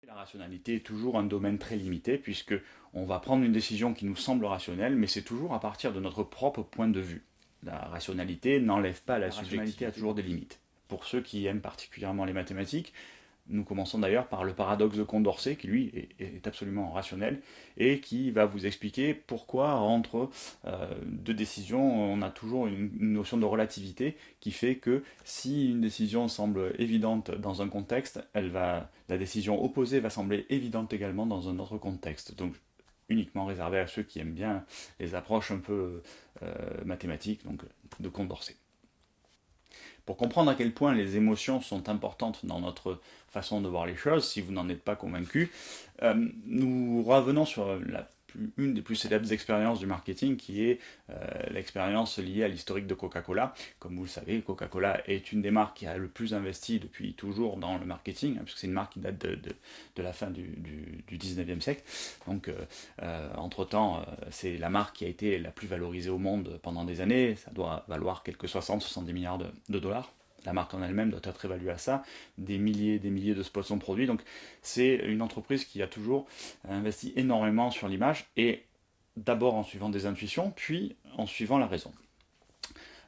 La rationalité est toujours un domaine très limité puisque on va prendre une décision qui nous semble rationnelle, mais c'est toujours à partir de notre propre point de vue. La rationalité n'enlève pas la subjectivité. La rationalité a toujours des limites. Pour ceux qui aiment particulièrement les mathématiques, nous commençons d'ailleurs par le paradoxe de Condorcet, qui lui est absolument rationnel, et qui va vous expliquer pourquoi entre deux décisions, on a toujours une notion de relativité qui fait que si une décision semble évidente dans un contexte, la décision opposée va sembler évidente également dans un autre contexte. Donc uniquement réservé à ceux qui aiment bien les approches un peu mathématiques, donc de Condorcet. Pour comprendre à quel point les émotions sont importantes dans notre façon de voir les choses, si vous n'en êtes pas convaincu, nous revenons sur une des plus célèbres expériences du marketing, qui est l'expérience liée à l'historique de Coca-Cola. Comme vous le savez, Coca-Cola est une des marques qui a le plus investi depuis toujours dans le marketing, puisque c'est une marque qui date de la fin du 19e siècle. Donc, entre-temps, c'est la marque qui a été la plus valorisée au monde pendant des années. Ça doit valoir quelques 60-70 milliards de dollars. La marque en elle-même doit être évaluée à ça. Des milliers de spots sont produits. Donc c'est une entreprise qui a toujours investi énormément sur l'image, et d'abord en suivant des intuitions, puis en suivant la raison.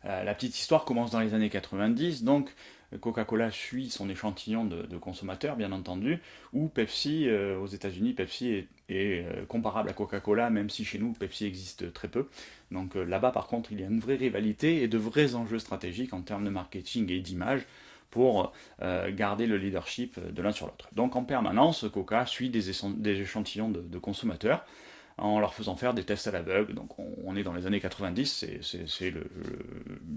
La petite histoire commence dans les années 90, donc Coca-Cola suit son échantillon de consommateurs, bien entendu, où Pepsi, aux États-Unis, Pepsi est comparable à Coca-Cola, même si chez nous, Pepsi existe très peu. Donc là-bas, par contre, il y a une vraie rivalité et de vrais enjeux stratégiques en termes de marketing et d'image pour garder le leadership de l'un sur l'autre. Donc en permanence, Coca suit des échantillons de consommateurs, en leur faisant faire des tests à l'aveugle. Donc on est dans les années 90, c'est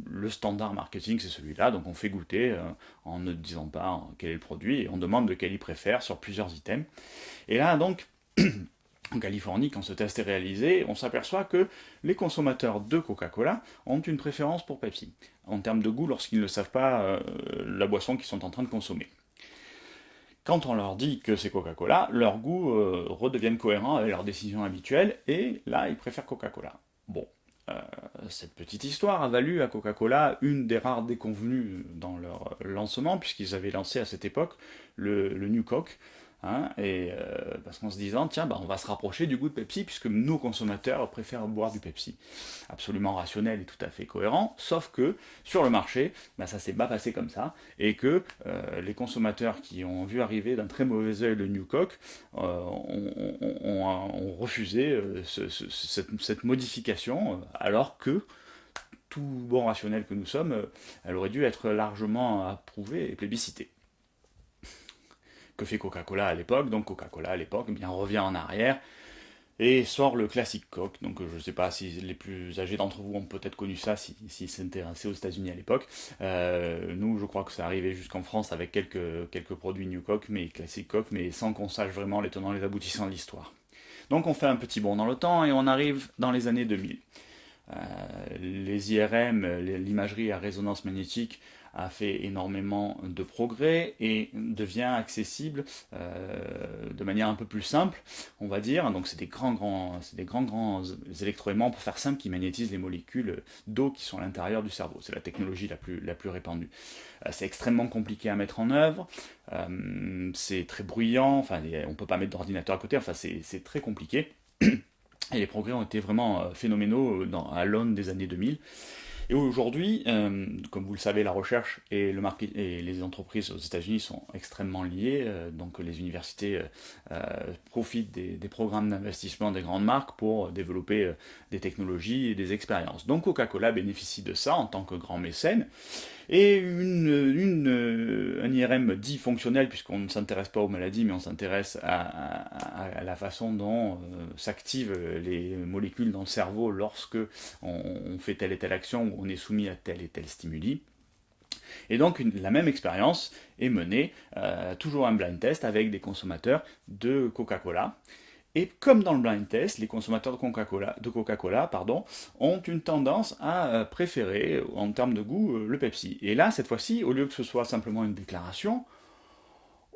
le standard marketing, c'est celui-là. Donc on fait goûter en ne disant pas quel est le produit, et on demande lequel ils préfèrent sur plusieurs items. Et là, donc, en Californie, quand ce test est réalisé, on s'aperçoit que les consommateurs de Coca-Cola ont une préférence pour Pepsi, en termes de goût, lorsqu'ils ne savent pas la boisson qu'ils sont en train de consommer. Quand on leur dit que c'est Coca-Cola, leurs goûts redeviennent cohérents avec leurs décisions habituelles, et là, ils préfèrent Coca-Cola. Bon, cette petite histoire a valu à Coca-Cola une des rares déconvenues dans leur lancement, puisqu'ils avaient lancé à cette époque le New Coke, hein, parce qu'en se disant, tiens, on va se rapprocher du goût de Pepsi, puisque nos consommateurs préfèrent boire du Pepsi. Absolument rationnel et tout à fait cohérent, sauf que sur le marché, ça s'est pas passé comme ça, et que les consommateurs qui ont vu arriver d'un très mauvais œil le New Coke ont refusé cette modification, alors que tout bon rationnel que nous sommes, elle aurait dû être largement approuvée et plébiscitée. Que fait Coca-Cola à l'époque? Donc Coca-Cola à l'époque revient en arrière et sort le classique Coke. Donc je ne sais pas si les plus âgés d'entre vous ont peut-être connu ça, si s'intéressaient aux États-Unis à l'époque. Nous, je crois que ça arrivait jusqu'en France avec quelques produits New Coke, mais classique Coke, mais sans qu'on sache vraiment les tenants et les aboutissants de l'histoire. Donc on fait un petit bond dans le temps et on arrive dans les années 2000. Les IRM, l'imagerie à résonance magnétique, a fait énormément de progrès et devient accessible de manière un peu plus simple, on va dire. Donc c'est des grands électroaimants, pour faire simple, qui magnétisent les molécules d'eau qui sont à l'intérieur du cerveau. C'est la technologie la plus répandue. C'est extrêmement compliqué à mettre en œuvre, c'est très bruyant, on ne peut pas mettre d'ordinateur à côté, c'est très compliqué. Et les progrès ont été vraiment phénoménaux à l'aune des années 2000. Et aujourd'hui, comme vous le savez, la recherche et les entreprises aux États-Unis sont extrêmement liées. Donc les universités profitent des programmes d'investissement des grandes marques pour développer des technologies et des expériences. Donc Coca-Cola bénéficie de ça en tant que grand mécène. Et un IRM dit fonctionnel, puisqu'on ne s'intéresse pas aux maladies, mais on s'intéresse à la façon dont s'activent les molécules dans le cerveau lorsque on fait telle et telle action, ou on est soumis à tel et tel stimuli. Et donc la même expérience est menée, toujours un blind test, avec des consommateurs de Coca-Cola. Et comme dans le blind test, les consommateurs de Coca-Cola ont une tendance à préférer, en termes de goût, le Pepsi. Et là, cette fois-ci, au lieu que ce soit simplement une déclaration,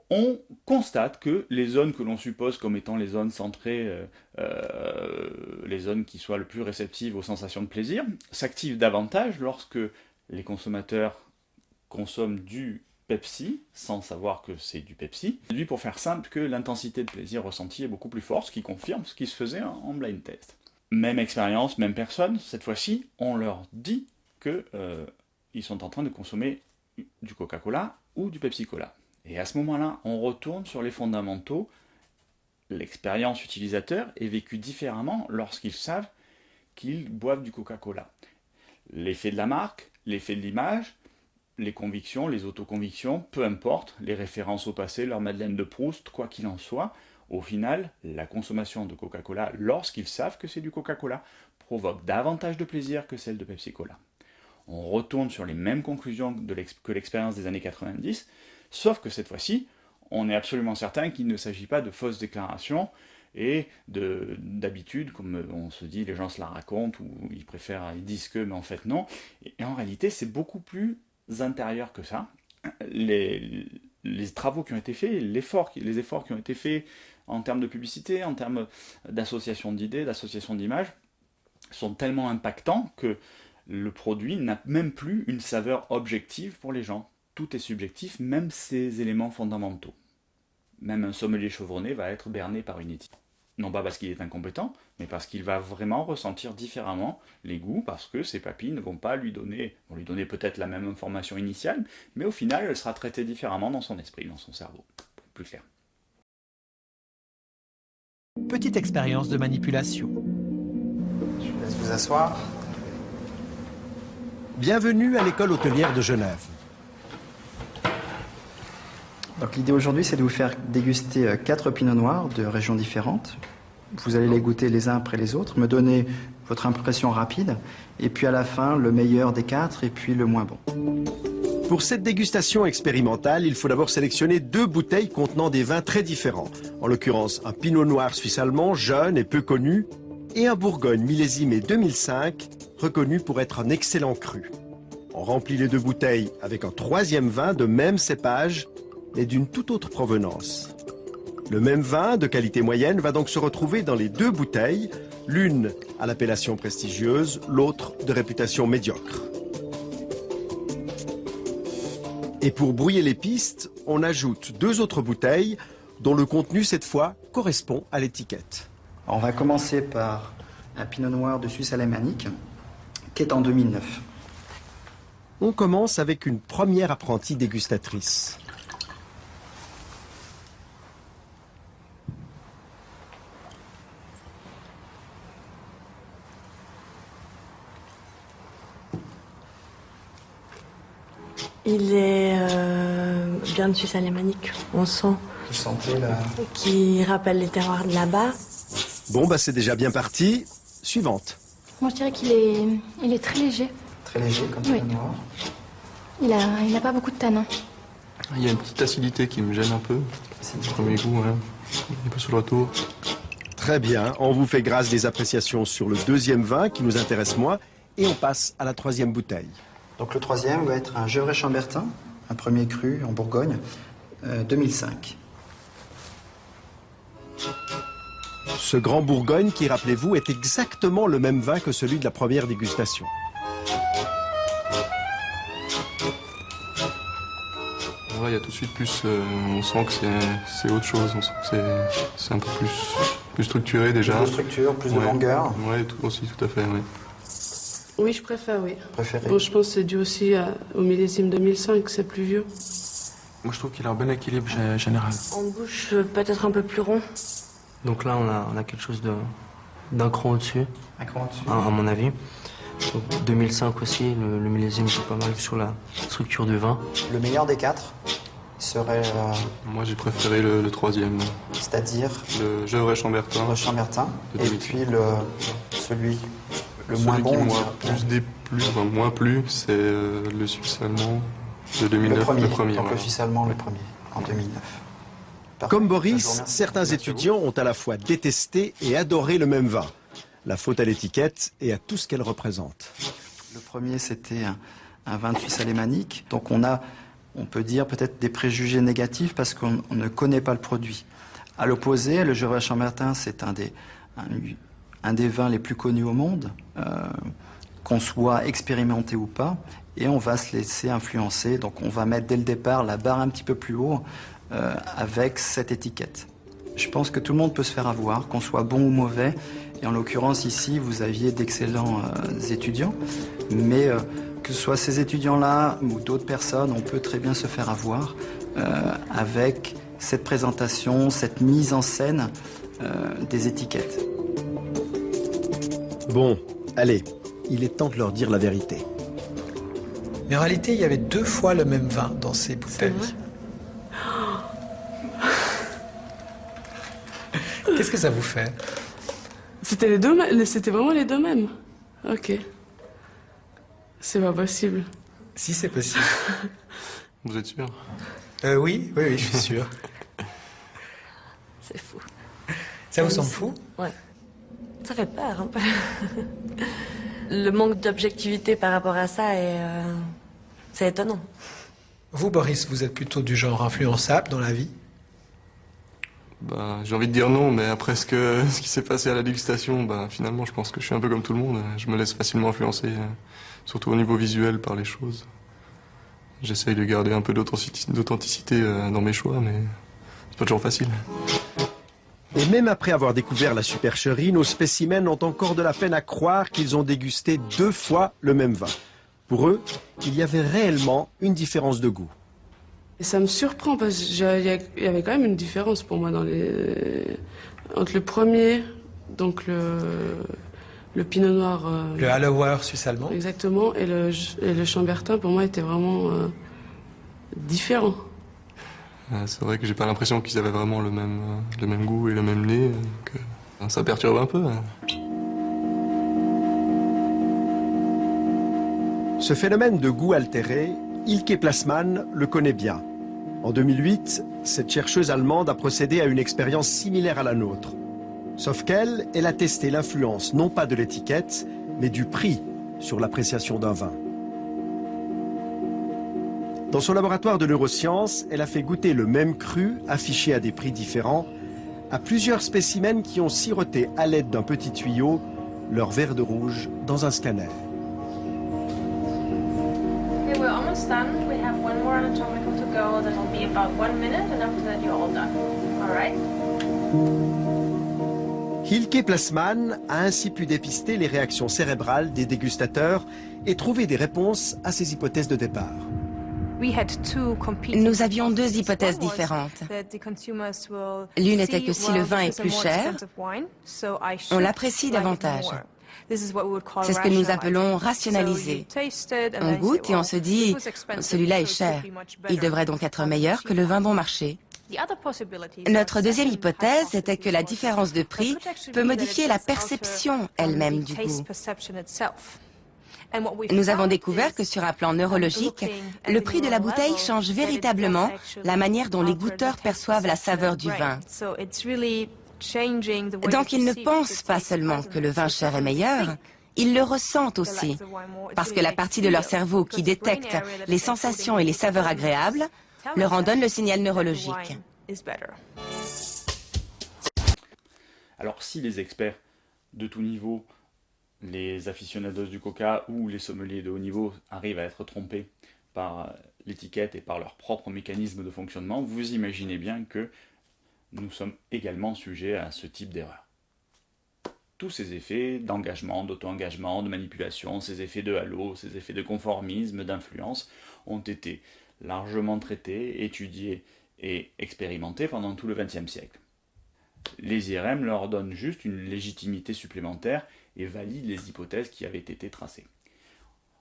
on constate que les zones que l'on suppose comme étant les zones centrées, les zones qui soient le plus réceptives aux sensations de plaisir, s'activent davantage lorsque les consommateurs consomment du Pepsi, sans savoir que c'est du Pepsi. Je dis pour faire simple que l'intensité de plaisir ressentie est beaucoup plus forte, ce qui confirme ce qui se faisait en blind test. Même expérience, même personne, cette fois-ci, on leur dit qu'ils sont en train de consommer du Coca-Cola ou du Pepsi-Cola. Et à ce moment-là, on retourne sur les fondamentaux. L'expérience utilisateur est vécue différemment lorsqu'ils savent qu'ils boivent du Coca-Cola. L'effet de la marque, l'effet de l'image, les convictions, les autoconvictions, peu importe, les références au passé, leur Madeleine de Proust, quoi qu'il en soit, au final, la consommation de Coca-Cola, lorsqu'ils savent que c'est du Coca-Cola, provoque davantage de plaisir que celle de Pepsi-Cola. On retourne sur les mêmes conclusions que l'expérience des années 90, sauf que cette fois-ci, on est absolument certain qu'il ne s'agit pas de fausses déclarations et d'habitude, comme on se dit, les gens se la racontent, ou ils disent que, mais en fait non. Et en réalité, c'est beaucoup plus intérieur que ça. Les travaux qui ont été faits, les efforts qui ont été faits en termes de publicité, en termes d'association d'idées, d'association d'images, sont tellement impactants que le produit n'a même plus une saveur objective pour les gens. Tout est subjectif, même ces éléments fondamentaux. Même un sommelier chevronné va être berné par une éthique. Non pas parce qu'il est incompétent, mais parce qu'il va vraiment ressentir différemment les goûts, parce que ses papilles ne vont pas lui donner peut-être la même information initiale, mais au final, elle sera traitée différemment dans son esprit, dans son cerveau. Plus clair. Petite expérience de manipulation. Je vous laisse vous asseoir. Bienvenue à l'école hôtelière de Genève. Donc l'idée aujourd'hui, c'est de vous faire déguster 4 pinots noirs de régions différentes. Vous allez les goûter les uns après les autres, me donner votre impression rapide, et puis à la fin, le meilleur des 4 et puis le moins bon. Pour cette dégustation expérimentale, il faut d'abord sélectionner 2 bouteilles contenant des vins très différents. En l'occurrence, un pinot noir suisse-allemand, jeune et peu connu, et un bourgogne millésimé 2005, reconnu pour être un excellent cru. On remplit les 2 bouteilles avec un 3e vin de même cépage, mais d'une toute autre provenance. Le même vin, de qualité moyenne, va donc se retrouver dans les 2 bouteilles, l'une à l'appellation prestigieuse, l'autre de réputation médiocre. Et pour brouiller les pistes, on ajoute 2 autres bouteilles, dont le contenu, cette fois, correspond à l'étiquette. On va commencer par un pinot noir de Suisse alémanique, qui est en 2009. On commence avec une première apprentie dégustatrice. Il est bien de Suisse alémanique, on sent. Vous sentez là? Qui rappelle les terroirs de là-bas. Bon, bah c'est déjà bien parti. Suivante. Moi, je dirais qu'il est très léger. Très léger comme pinot noir. Il n'a pas beaucoup de tanin. Il y a une petite acidité qui me gêne un peu. Acidité. Premier goût, hein. Il n'est pas sur le retour. Très bien, on vous fait grâce des appréciations sur le 2e vin qui nous intéresse moins, et on passe à la 3e bouteille. Donc le 3e va être un Gevrey-Chambertin, un premier cru en Bourgogne, 2005. Ce grand Bourgogne qui, rappelez-vous, est exactement le même vin que celui de la première dégustation. Là, il y a tout de suite plus... on sent que c'est autre chose. On sent que c'est un peu plus structuré déjà. Plus de structure, plus de longueur. Oui, aussi, tout à fait, oui. Oui, je préfère, oui. Préféré. Bon, je pense que c'est dû aussi au millésime 2005, c'est plus vieux. Moi, je trouve qu'il a un bon équilibre général. En bouche, peut-être un peu plus rond. Donc là, on a quelque chose d'un cran au-dessus, Un cran dessus. à mon avis. Donc 2005 aussi, le millésime, c'est pas mal sur la structure du vin. Le meilleur des 4 serait, Moi, j'ai préféré le 3e. c'est-à-dire Le Gevrey-Chambertin. le Chambertin, De et 2005. puis le moins bon. Celui qui on moi dira. plus déplu, enfin, moins plu, c'est le Suisse-allemand de 2009. Le premier, donc voilà. le Suisse allemand, le premier, en 2009. Parfait. Comme Je vous Boris, remercie. certains Merci à étudiants ont à la fois détesté et adoré le même vin. La faute à l'étiquette et à tout ce qu'elle représente. Le premier, c'était un vin de Suisse alémanique. Donc on peut dire peut-être des préjugés négatifs parce qu'on ne connaît pas le produit. À l'opposé, le Gevrey-Chambertin, c'est un des vins les plus connus au monde. qu'on soit expérimenté ou pas, et on va se laisser influencer. Donc on va mettre dès le départ la barre un petit peu plus haut avec cette étiquette. Je pense que tout le monde peut se faire avoir, qu'on soit bon ou mauvais. Et en l'occurrence ici, vous aviez d'excellents étudiants, mais que ce soit ces étudiants-là ou d'autres personnes, on peut très bien se faire avoir avec cette présentation, cette mise en scène des étiquettes. Bon, allez, il est temps de leur dire la vérité. Mais en réalité, il y avait 2 fois le même vin dans ces bouteilles. Qu'est-ce que ça vous fait? C'était les deux, c'était vraiment les deux mêmes. Ok. C'est pas possible. Si, c'est possible. Vous êtes sûr? Oui, je suis sûr. C'est fou. Ça vous semble fou? Ouais. Ça fait peur un peu. Le manque d'objectivité par rapport à ça c'est étonnant. Vous, Boris, vous êtes plutôt du genre influençable dans la vie? Bah, j'ai envie de dire non, mais après ce qui s'est passé à la dégustation, bah, finalement, je pense que je suis un peu comme tout le monde. Je me laisse facilement influencer, surtout au niveau visuel, par les choses. J'essaye de garder un peu d'authenticité dans mes choix, mais c'est pas toujours facile. Et même après avoir découvert la supercherie, nos spécimens ont encore de la peine à croire qu'ils ont dégusté 2 fois le même vin. Pour eux, il y avait réellement une différence de goût. Et ça me surprend parce qu'il y avait quand même une différence pour moi entre le premier, donc le pinot noir. Le Hallower suisse allemand. Exactement, et le chambertin pour moi était vraiment différent. C'est vrai que j'ai pas l'impression qu'ils avaient vraiment le même goût et le même nez, donc ça perturbe un peu. Ce phénomène de goût altéré, Ilke Plasman le connaît bien. En 2008, cette chercheuse allemande a procédé à une expérience similaire à la nôtre. Sauf qu'elle, elle a testé l'influence non pas de l'étiquette, mais du prix sur l'appréciation d'un vin. Dans son laboratoire de neurosciences, elle a fait goûter le même cru, affiché à des prix différents, à plusieurs spécimens qui ont siroté à l'aide d'un petit tuyau leur verre de rouge dans un scanner. Okay, we're almost done. We have one more anatomical to go. That'll be about 1 minute, and after that you're all done. All right? Ilke Plasman a ainsi pu dépister les réactions cérébrales des dégustateurs et trouver des réponses à ces hypothèses de départ. Nous avions 2 hypothèses différentes. L'une était que si le vin est plus cher, on l'apprécie davantage. C'est ce que nous appelons rationaliser. On goûte et on se dit, celui-là est cher. Il devrait donc être meilleur que le vin bon marché. Notre deuxième hypothèse était que la différence de prix peut modifier la perception elle-même du goût. Nous avons découvert que sur un plan neurologique, le prix de la bouteille change véritablement la manière dont les goûteurs perçoivent la saveur du vin. Donc ils ne pensent pas seulement que le vin cher est meilleur, ils le ressentent aussi, parce que la partie de leur cerveau qui détecte les sensations et les saveurs agréables leur en donne le signal neurologique. Alors si les experts de tout niveau, les aficionados du coca ou les sommeliers de haut niveau arrivent à être trompés par l'étiquette et par leur propre mécanisme de fonctionnement, vous imaginez bien que nous sommes également sujets à ce type d'erreur. Tous ces effets d'engagement, d'auto-engagement, de manipulation, ces effets de halo, ces effets de conformisme, d'influence, ont été largement traités, étudiés et expérimentés pendant tout le XXe siècle. Les IRM leur donnent juste une légitimité supplémentaire et valident les hypothèses qui avaient été tracées.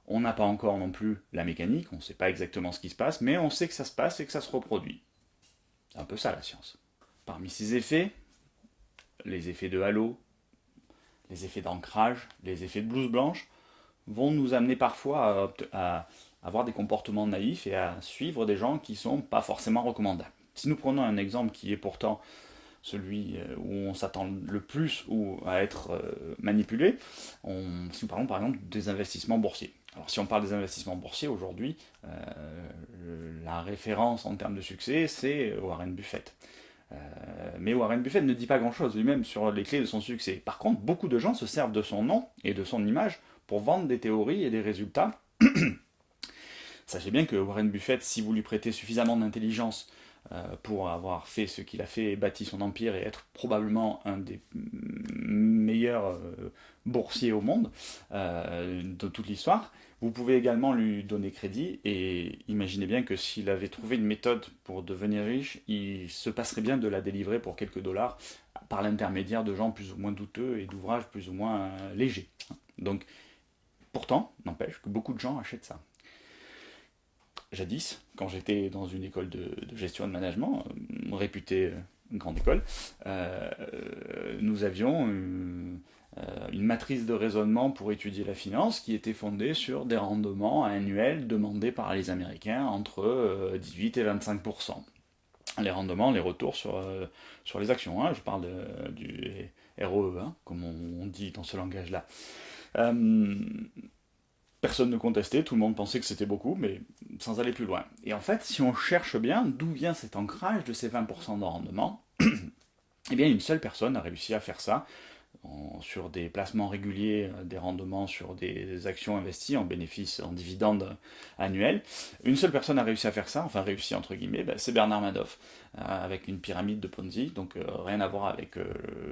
On n'a pas encore non plus la mécanique, on ne sait pas exactement ce qui se passe, mais on sait que ça se passe et que ça se reproduit. C'est un peu ça la science. Parmi ces effets, les effets de halo, les effets d'ancrage, les effets de blouse blanche, vont nous amener parfois à avoir des comportements naïfs et à suivre des gens qui ne sont pas forcément recommandables. Si nous prenons un exemple qui est pourtant celui où on s'attend le plus à être manipulé, si nous parlons par exemple des investissements boursiers. Alors si on parle des investissements boursiers aujourd'hui, la référence en termes de succès, c'est Warren Buffett. Mais Warren Buffett ne dit pas grand-chose lui-même sur les clés de son succès. Par contre, beaucoup de gens se servent de son nom et de son image pour vendre des théories et des résultats. Sachez bien que Warren Buffett, si vous lui prêtez suffisamment d'intelligence pour avoir fait ce qu'il a fait et bâti son empire et être probablement un des meilleurs boursiers au monde de toute l'histoire, vous pouvez également lui donner crédit et imaginez bien que s'il avait trouvé une méthode pour devenir riche, il se passerait bien de la délivrer pour quelques dollars par l'intermédiaire de gens plus ou moins douteux et d'ouvrages plus ou moins légers. Donc, pourtant, n'empêche que beaucoup de gens achètent ça. Jadis, quand j'étais dans une école de gestion et de management, réputée grande école, nous avions une matrice de raisonnement pour étudier la finance qui était fondée sur des rendements annuels demandés par les Américains entre 18 et 25%. Les rendements, les retours sur les actions, hein, je parle du ROE, hein, comme on dit dans ce langage-là. Personne ne contestait, tout le monde pensait que c'était beaucoup, mais sans aller plus loin. Et en fait, si on cherche bien d'où vient cet ancrage de ces 20% de rendement, eh bien une seule personne a réussi à faire ça sur des placements réguliers, des rendements sur des actions investies en bénéfices, en dividendes annuels. Une seule personne a réussi à faire ça, enfin réussi entre guillemets, c'est Bernard Madoff, avec une pyramide de Ponzi, donc rien à voir avec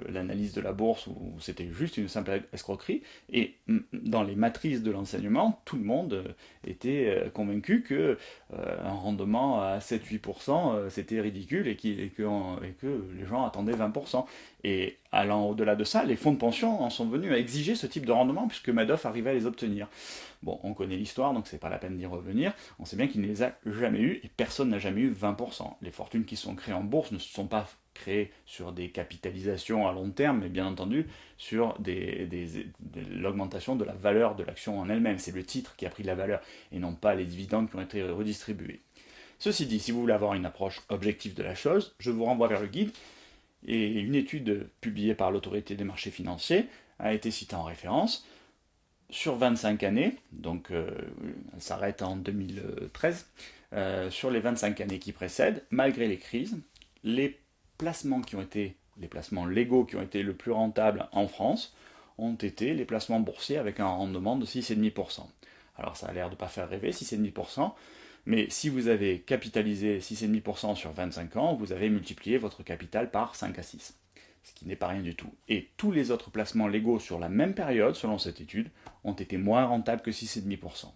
l'analyse de la bourse où c'était juste une simple escroquerie. Et dans les matrices de l'enseignement, tout le monde était convaincu que un rendement à 7-8% c'était ridicule et que les gens attendaient 20%. Et allant au-delà de ça, les fonds de pension en sont venus à exiger ce type de rendement puisque Madoff arrivait à les obtenir. Bon, on connaît l'histoire, donc c'est pas la peine d'y revenir. On sait bien qu'il ne les a jamais eus et personne n'a jamais eu 20%. Les fortunes qui sont créées en bourse ne se sont pas créées sur des capitalisations à long terme, mais bien entendu sur l'augmentation de la valeur de l'action en elle-même. C'est le titre qui a pris de la valeur et non pas les dividendes qui ont été redistribués. Ceci dit, si vous voulez avoir une approche objective de la chose, je vous renvoie vers le guide. Et une étude publiée par l'autorité des marchés financiers a été citée en référence. Sur 25 années, donc elle s'arrête en 2013, sur les 25 années qui précèdent, malgré les crises, les placements légaux qui ont été le plus rentables en France ont été les placements boursiers avec un rendement de 6,5%. Alors ça a l'air de ne pas faire rêver, 6,5%, mais si vous avez capitalisé 6,5% sur 25 ans, vous avez multiplié votre capital par 5 à 6, ce qui n'est pas rien du tout. Et tous les autres placements légaux sur la même période, selon cette étude, ont été moins rentables que 6,5%.